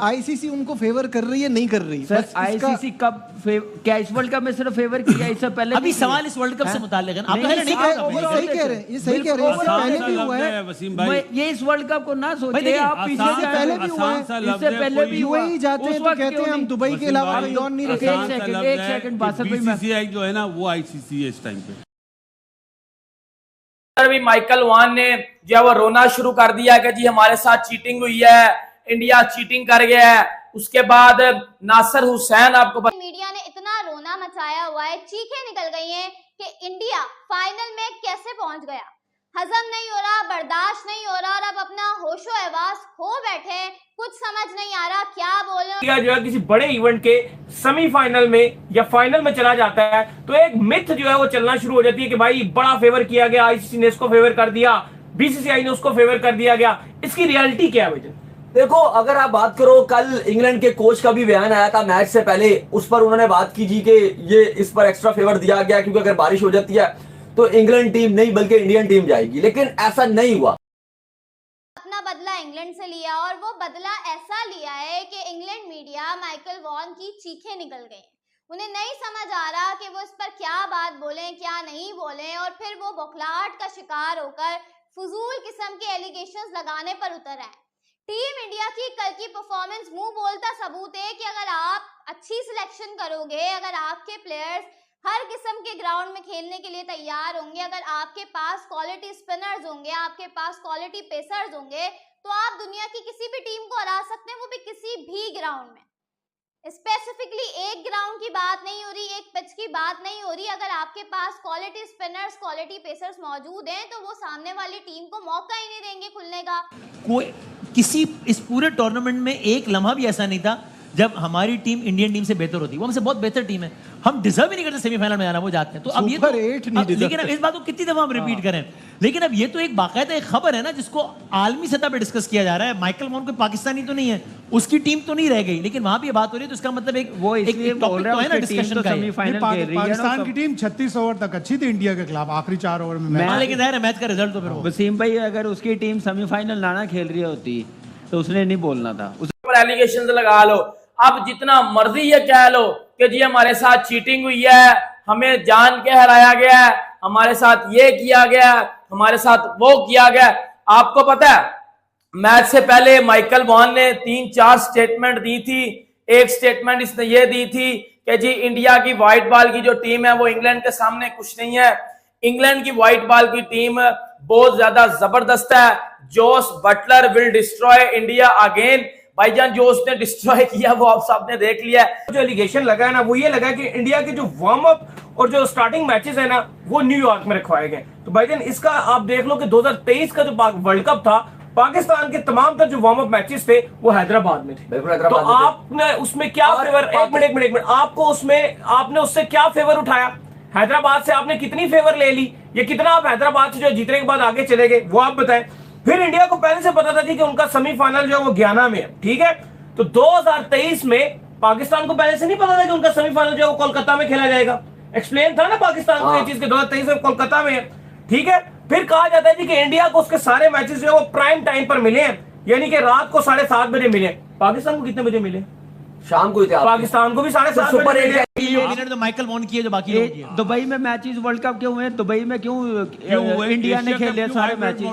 ICC उनको favour कर रही है नहीं कर रही? सर आईसीसी कब क्या इस वर्ल्ड कप में सिर्फ फेवर किया, इससे पहले अभी सवाल इस वर्ल्ड कप से मुताल्लिक है। आप सही कह रहे हैं, ये सही कह रहे हैं, पहले भी हुआ है वसीम भाई। ये इस वर्ल्ड कप को ना सोचिए आप, पीछे से पहले भी हुआ है, इससे पहले भी हुआ। यूएई जाते हैं तो कहते हैं हम दुबई के अलावा कहीं और नहीं रखे। एक सेकंड बासत भाई, बीसीसीआई जो है ना वो आईसीसी है इस टाइम पे। भी माइकल वॉन ने जो है वो रोना शुरू कर दिया कि जी हमारे साथ चीटिंग हुई है, इंडिया चीटिंग कर गया है। उसके बाद नासिर हुसैन, आपको मीडिया ने इतना रोना मचाया हुआ है, चीखें निकल गई हैं कि इंडिया फाइनल में कैसे पहुंच गया, हजम नहीं हो रहा, बर्दाश्त नहीं हो रहा और अब अपना होशो हवास खो बैठे, कुछ समझ नहीं आ रहा क्या बोले। जो है किसी बड़े इवेंट के सेमीफाइनल में या फाइनल में चला जाता है तो एक मिथ जो है वो चलना शुरू हो जाती है कि भाई बड़ा फेवर किया गया, आईसीसी ने इसको फेवर कर दिया, बीसीसीआई ने उसको फेवर कर दिया गया। इसकी रियलिटी क्या है भाई? देखो, अगर आप बात करो, कल इंग्लैंड के कोच का भी बयान आया था मैच से पहले, उस पर उन्होंने बात की जी कि ये इस पर एक्स्ट्रा फेवर दिया गया क्योंकि अगर बारिश हो जाती है तो इंग्लैंड टीम नहीं बल्कि इंडियन टीम जाएगी, लेकिन ऐसा नहीं हुआ। अपना बदला इंग्लैंड से लिया और वो बदला ऐसा लिया है कि इंग्लैंड मीडिया माइकल वॉन की चीखें निकल गई। उन्हें नहीं समझ आ रहा कि वो इस पर क्या बात बोलें क्या नहीं बोलें, और फिर वो बौखलाहट का शिकार होकर फजूल किस्म के एलिगेशंस लगाने पर उतर आए। टीम इंडिया की कल की परफॉर्मेंस मुंह बोलता सबूत है कि अगर आप अच्छी सिलेक्शन करोगे, अगर आपके प्लेयर्स हर किस्म के ग्राउंड में खेलने के लिए तैयार होंगे, अगर आपके पास क्वालिटी स्पिनर्स होंगे, आपके पास क्वालिटी पेसर्स होंगे, तो आप दुनिया की किसी भी टीम को हरा सकते हैं, वो भी किसी भी ग्राउंड में। स्पेसिफिकली एक ग्राउंड की बात नहीं हो रही, एक पिच की बात नहीं हो रही। अगर आपके पास क्वालिटी स्पिनर्स, क्वालिटी पेसर्स मौजूद हैं तो वो सामने वाली टीम को मौका ही नहीं देंगे खुलने का। कोई किसी इस पूरे टूर्नामेंट में एक लम्हा भी ऐसा नहीं था जब हमारी टीम इंडियन टीम से बेहतर होती। वो हमसे बहुत बेहतर टीम है, हम डिजर्व ही नहीं करते सेमीफाइनल में जाना, वो जाते हैं। तो अब ये तो लेकिन अब इस बात को कितनी दफा हम रिपीट करें, लेकिन अब ये तो एक बाकायदा एक खबर है ना जिसको आलमी सतह पे डिस्कस किया जा रहा है। माइकल वॉन कोई पाकिस्तानी तो नहीं है, उसकी टीम तो नहीं रह गई, लेकिन वहां भी ये बात हो रही है, तो इसका मतलब एक वो एक टॉपिक तो है ना डिस्कशन का। पाकिस्तान की टीम 36 ओवर तक अच्छी थी इंडिया के खिलाफ, आखिरी 4 ओवर में। लेकिन जाहिर है मैच का रिजल्ट तो फिर वसीम भाई, अगर उसकी टीम सेमीफाइनल ना खेल रही होती तो उसने नहीं बोलना था। उस पर एलिगेशंस लगा लो, अब जितना मर्जी ये कह लो कि जी हमारे साथ चीटिंग हुई है, हमें जान के हराया गया है, हमारे साथ ये किया गया, हमारे साथ वो किया गया। आपको पता है मैच से पहले माइकल वॉन ने 3-4 स्टेटमेंट दी थी। एक स्टेटमेंट इसने ये दी थी कि जी इंडिया की व्हाइट बॉल की जो टीम है वो इंग्लैंड के सामने कुछ नहीं है, इंग्लैंड की व्हाइट बॉल की टीम बहुत ज्यादा जबरदस्त है, Jos Buttler will destroy India again. भाईजान जो उसने डिस्ट्रॉय किया वो आप सबने देख लिया है। जो एलिगेशन लगा है ना वो ये लगा है कि इंडिया के जो वार्म अप और जो स्टार्टिंग मैचेस है ना वो न्यूयॉर्क में रखवाए गए। तो भाईजान इसका आप देख लो कि 2023 का जो वर्ल्ड कप था, पाकिस्तान के तमाम तर जो वार्म अप मैचेस थे वो हैदराबाद में थे। तो आपने उसमें क्या फेवर, एक मिनट आपको उसमें आपने उससे क्या फेवर उठाया? हैदराबाद से आपने कितनी फेवर ले ली? ये कितना आप हैदराबाद से जो जीतने के बाद आगे चले गए वो आप बताएं। फिर इंडिया को पहले से पता था कि उनका सेमीफाइनल जो है वो गयाना में है, ठीक है। तो 2023 में पाकिस्तान को पहले से नहीं पता था कि उनका सेमीफाइनल जो है वो कोलकाता में खेला जाएगा। एक्सप्लेन था ना पाकिस्तान को ये चीज के 2023 में कोलकाता में है, ठीक है। फिर कहा जाता है कि इंडिया को उसके सारे मैचेस जो है वो प्राइम टाइम पर मिले हैं, यानी कि रात को 7:30 बजे मिले। पाकिस्तान को कितने बजे मिले? शाम को। पाकिस्तान को भी 7:30 सुपर बजे। तो माइकल वॉन की है जो बाकी लोग किए। दुबई में मैचेस वर्ल्ड कप क्यों हुए? दुबई में क्यों इंडिया ने खेले सारे मैचेस?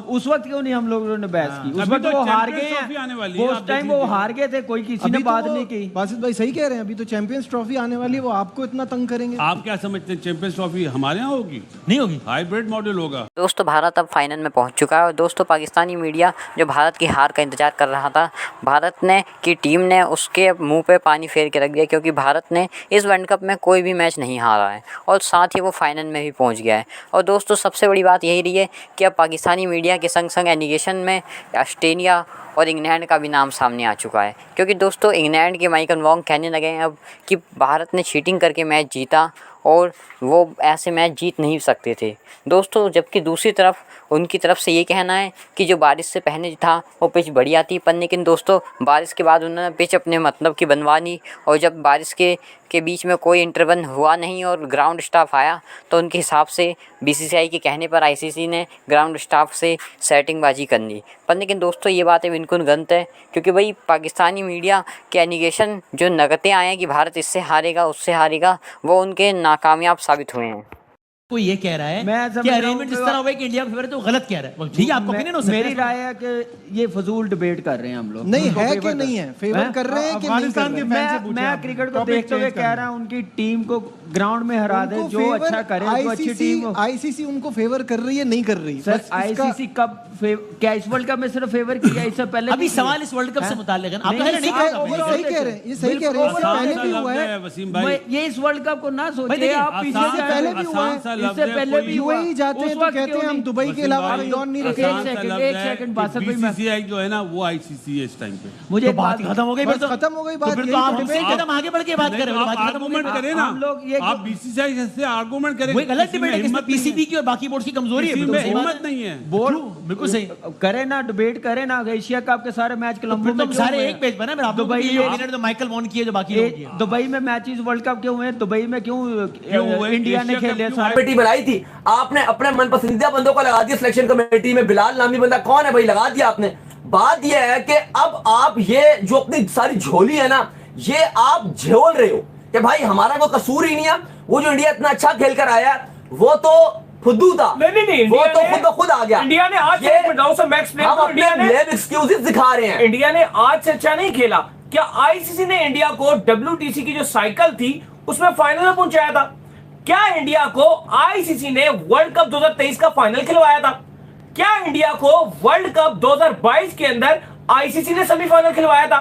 उस वक्त क्यों नहीं हम लोगों ने बहस की? उस वक्त वो हार गए हैं, वो उस टाइम वो हार गए थे, कोई किसी ने बात नहीं की। बासित भाई सही कह रहे हैं, अभी तो चैंपियंस ट्रॉफी आने वाली है, वो आपको इतना तंग करेंगे? आप क्या समझते हैं चैंपियंस ट्रॉफी हमारे यहाँ होगी? नहीं होगी, हाइब्रिड मॉडल होगा। दोस्तों भारत अब फाइनल में पहुंच चुका है और दोस्तों पाकिस्तानी मीडिया जो भारत की हार का इंतजार कर रहा था, भारत ने की टीम ने उसके मुंह पे पानी फेर के रख दिया, क्योंकि भारत ने इस वर्ल्ड कप में कोई भी मैच नहीं हारा है और साथ ही वो फाइनल में भी पहुंच गया है। और दोस्तों सबसे बड़ी बात यही रही है कि अब पाकिस्तानी मीडिया के संग संग एलिगेशन में ऑस्ट्रेलिया और इंग्लैंड का भी नाम सामने आ चुका है, क्योंकि दोस्तों इंग्लैंड के माइकल वॉन कहने लगे हैं अब कि भारत ने चीटिंग करके मैच जीता और वो ऐसे मैच जीत नहीं सकते थे दोस्तों। जबकि दूसरी तरफ उनकी तरफ से ये कहना है कि जो बारिश से पहले था वो पिच बढ़िया थी, पर लेकिन दोस्तों बारिश के बाद उन्होंने पिच अपने मतलब की बनवा ली, और जब बारिश के बीच में कोई इंटरवन हुआ नहीं और ग्राउंड स्टाफ आया तो उनके हिसाब से बीसीसीआई के कहने पर आईसीसी ने ग्राउंड स्टाफ से सेटिंगबाजी कर ली। पर लेकिन दोस्तों ये बातें बिल्कुल गलत है, क्योंकि भाई पाकिस्तानी मीडिया के एलिगेशन जो नगते आए हैं कि भारत इससे हारेगा उससे हारेगा, वो उनके नाकामयाब साबित हुए हैं। कोई ये कह रहा है कि अरेंजमेंट इस तरह हुआ है कि इंडिया को फेवर है, तो गलत कह रहा है। ठीक है, आपका ओपिनियन हो सकता है। मेरी राय है कि ये फजूल डिबेट कर रहे हैं हम लोग। नहीं है कि नहीं है, फेवर कर रहे हैं कि नहीं कर रहे हैं? मैं क्रिकेट को देखते हुए कह रहा हूं उनकी टीम को ग्राउंड में हरा दे, जो अच्छा करे तो अच्छी टीम। आईसीसी उनको फेवर कर रही है, नहीं कर रही? सर आईसीसी कब क्या इस वर्ल्ड कप में सिर्फ फेवर किया? इससे पहले अभी सवाल इस वर्ल्ड कप से मुताल्लिक है, आप नहीं कह रहे, सही कह रहे हैं, ये सही कह रहे हैं, इससे पहले भी हुआ है वसीम भाई। ये इस वर्ल्ड कप को ना सोचिए आप, पीछे से पहले भी हुआ है, इससे पहले भी यूएई जाते हैं तो कहते हैं हम दुबई के अलावा कहीं और नहीं रखे। एक सेकंड बीसीसीआई जो है ना वो आईसीसी है इस टाइम पे। मुझे बात खत्म हो गई, खत्म हो गई बात। फिर तो आप हमसे कदम आगे बढ़ के बात कर रहे हो। आर्गुमेंट करें ना, आप बीसीसीआई से आर्गुमेंट करें। वही गलत डिबेट है, इसमें पीसीबी की और बाकी बोर्ड की कमजोरी है, हिम्मत नहीं है। बोर्ड बिल्कुल सही करे ना, डिबेट करे ना। एशिया कप के सारे मैच कोलंबो में सारे एक पेज बना, दुबई तो माइकल वॉन किए जो बाकी लोग किए। दुबई में मैचेस वर्ल्ड कप क्यों हुए? दुबई में क्यों इंडिया ने खेले? कमेटी बनाई थी आपने, अपने मन पसंदीदा बंदों को लगा दिया सिलेक्शन कमेटी में। बिलाल नामी बंदा कौन है भाई, लगा दिया आपने। बात यह है कि अब आप ये जो अपनी सारी झोली है ना, ये आप झोल रहे हो कि भाई हमारा कोई कसूर ही नहीं है। वो जो इंडिया इतना अच्छा खेल कर आया वो तो फुद्दू था। नहीं, वो तो खुद आ गया। इंडिया ने आज एक्सक्यूजेस दिखा रहे हैं। इंडिया ने आज से अच्छा नहीं खेला। क्या आईसीसी ने इंडिया को WTC की जो साइकिल थी उसमें फाइनल में पहुंचाया था? क्या इंडिया को आईसीसी ने वर्ल्ड कप 2023 का फाइनल खिलवाया था? क्या इंडिया को वर्ल्ड कप 2022 के अंदर आईसीसी ने सेमीफाइनल खिलवाया था?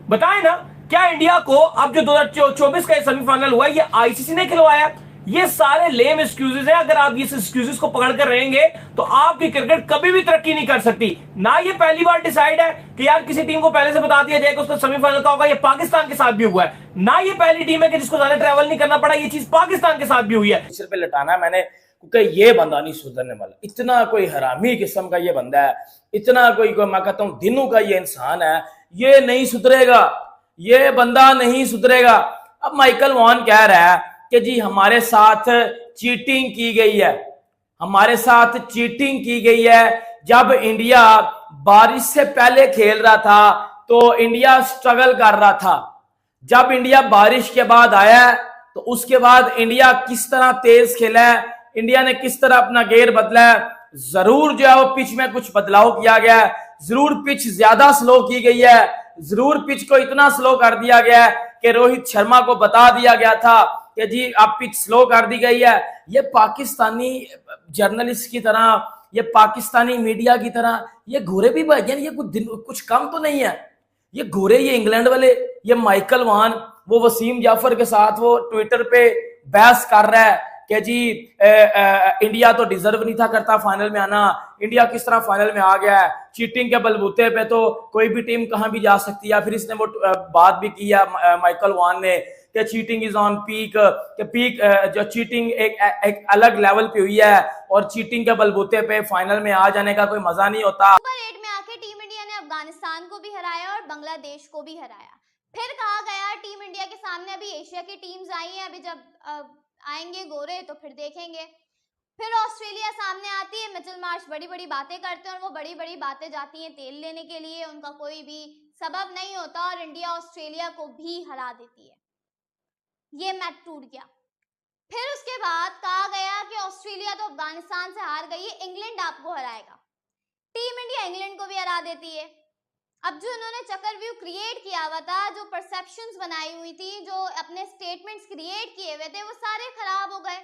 बताएं ना, क्या इंडिया को अब जो 2024 का सेमीफाइनल हुआ ये आईसीसी ने खिलवाया? ये सारे लेम एक्सक्यूजेस हैं। अगर आप ये एक्सक्यूजेस को पकड़ कर रहेंगे तो आपकी क्रिकेट कभी भी तरक्की नहीं कर सकती। ना ये पहली बार डिसाइड है कि यार किसी टीम को पहले से बता दिया जाए कि उसका सेमीफाइनल का होगा। ये पाकिस्तान के साथ भी हुआ है। ना ये पहली टीम है कि जिसको ज्यादा ट्रैवल नहीं करना पड़ा। ये चीज पाकिस्तान के साथ भी हुई है। सिर पे लटाना है मैंने, क्योंकि ये बंदा नहीं सुधरने वाला। इतना कोई हरामी किस्म का ये बंदा है, इतना कोई मैं कहता हूं दिनों का ये इंसान है, ये नहीं सुधरेगा। ये बंदा नहीं सुधरेगा। अब माइकल वॉन कह रहा है कि जी हमारे साथ चीटिंग की गई है, हमारे साथ चीटिंग की गई है। जब इंडिया बारिश से पहले खेल रहा था तो इंडिया स्ट्रगल कर रहा था। जब इंडिया बारिश के बाद आया तो उसके बाद इंडिया किस तरह तेज खेला है, इंडिया ने किस तरह अपना गेयर बदला है। जरूर जो है वो पिच में कुछ बदलाव किया गया है, जरूर पिच ज्यादा स्लो की गई है, जरूर पिच को इतना स्लो कर दिया गया है कि रोहित शर्मा को बता दिया गया था कि जी आप पिच स्लो कर दी गई है। ये पाकिस्तानी जर्नलिस्ट की तरह, ये पाकिस्तानी मीडिया की तरह ये घोरे भी भाईजान, ये कुछ कम तो नहीं है। ये घोरे, ये इंग्लैंड वाले, ये माइकल वॉन, वो वसीम जाफर के साथ वो ट्विटर पे बहस कर रहा है कि जी इंडिया तो डिजर्व नहीं था करता फाइनल में आना, इंडिया किस तरह फाइनल में आ गया है। चीटिंग के बलबूते पे तो कोई भी टीम कहां भी जा सकती है। फिर इसने वो बात भी की है माइकल वॉन ने कि चीटिंग इज ऑन पीक, कि पीक जो चीटिंग एक अलग लेवल पे हुई है और चीटिंग के बलबूते पे फाइनल में आ जाने का कोई मजा नहीं होता। सुपर 8 में आके टीम इंडिया ने अफगानिस्तान को भी हराया और बांग्लादेश को भी हराया। फिर कहा गया टीम इंडिया के सामने अभी एशिया की टीम्स आई हैं, अभी जब आएंगे गोरे तो फिर देखेंगे। फिर ऑस्ट्रेलिया सामने आती है, मिचेल मार्श बड़ी बड़ी बातें करते हैं और वो बड़ी बड़ी बातें जाती हैं तेल लेने के लिए, उनका कोई भी सबब नहीं होता और इंडिया ऑस्ट्रेलिया को भी हरा देती है। ये मैच टूट गया। फिर उसके बाद कहा गया कि ऑस्ट्रेलिया तो अफगानिस्तान से हार गई है, इंग्लैंड आपको हराएगा। टीम इंडिया इंग्लैंड को भी हरा देती है। अब जो इन्होंने चक्रव्यूह क्रिएट किया हुआ था, जो परसेप्शंस बनाई हुई थी, जो अपने स्टेटमेंट्स क्रिएट किए हुए थे, वो सारे खराब हो गए।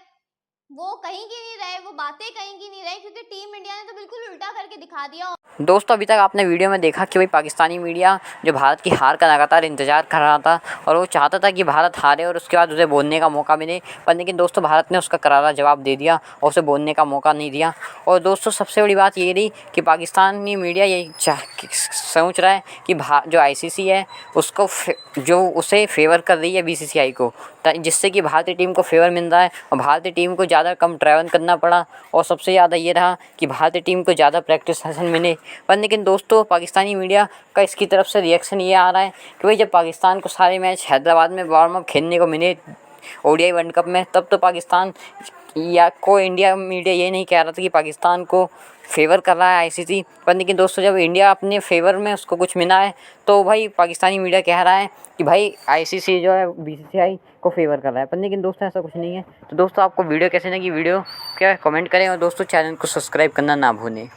वो कहीं की नहीं रहे, वो बातें कहीं की नहीं रही, क्योंकि टीम इंडिया ने तो बिल्कुल उल्टा करके दिखा दिया। दोस्तों अभी तक आपने वीडियो में देखा कि भाई पाकिस्तानी मीडिया जो भारत की हार का लगातार इंतजार कर रहा था और वो चाहता था कि भारत हारे और उसके बाद उसे बोलने का मौका मिले, पर लेकिन दोस्तों भारत ने उसका करारा जवाब दे दिया और उसे बोलने का मौका नहीं दिया। और दोस्तों सबसे बड़ी बात ये रही कि पाकिस्तानी मीडिया ये सोच रहा है कि जो ICC है उसको जो उसे फेवर कर रही है BCCI को, जिससे कि भारतीय टीम को फेवर मिल रहा है और भारतीय टीम को ज़्यादा कम ट्रैवल करना पड़ा और सबसे ज़्यादा ये रहा कि भारतीय टीम को ज़्यादा प्रैक्टिस सेशन मिले। पर लेकिन दोस्तों पाकिस्तानी मीडिया का इसकी तरफ से रिएक्शन ये आ रहा है कि भाई जब पाकिस्तान को सारे मैच हैदराबाद में वार्म अप खेलने को मिले ODI वर्ल्ड कप में, तब तो पाकिस्तान या कोई इंडिया मीडिया ये नहीं कह रहा था कि पाकिस्तान को फेवर कर रहा है ICC। पर लेकिन दोस्तों जब इंडिया अपने फेवर में उसको कुछ मिला है तो भाई पाकिस्तानी मीडिया कह रहा है कि भाई ICC जो है BCCI को फेवर कर रहा है। पर लेकिन दोस्तों ऐसा कुछ नहीं है। तो दोस्तों आपको वीडियो कैसे लगी, वीडियो क्या कमेंट करें और दोस्तों चैनल को सब्सक्राइब करना ना भूलें।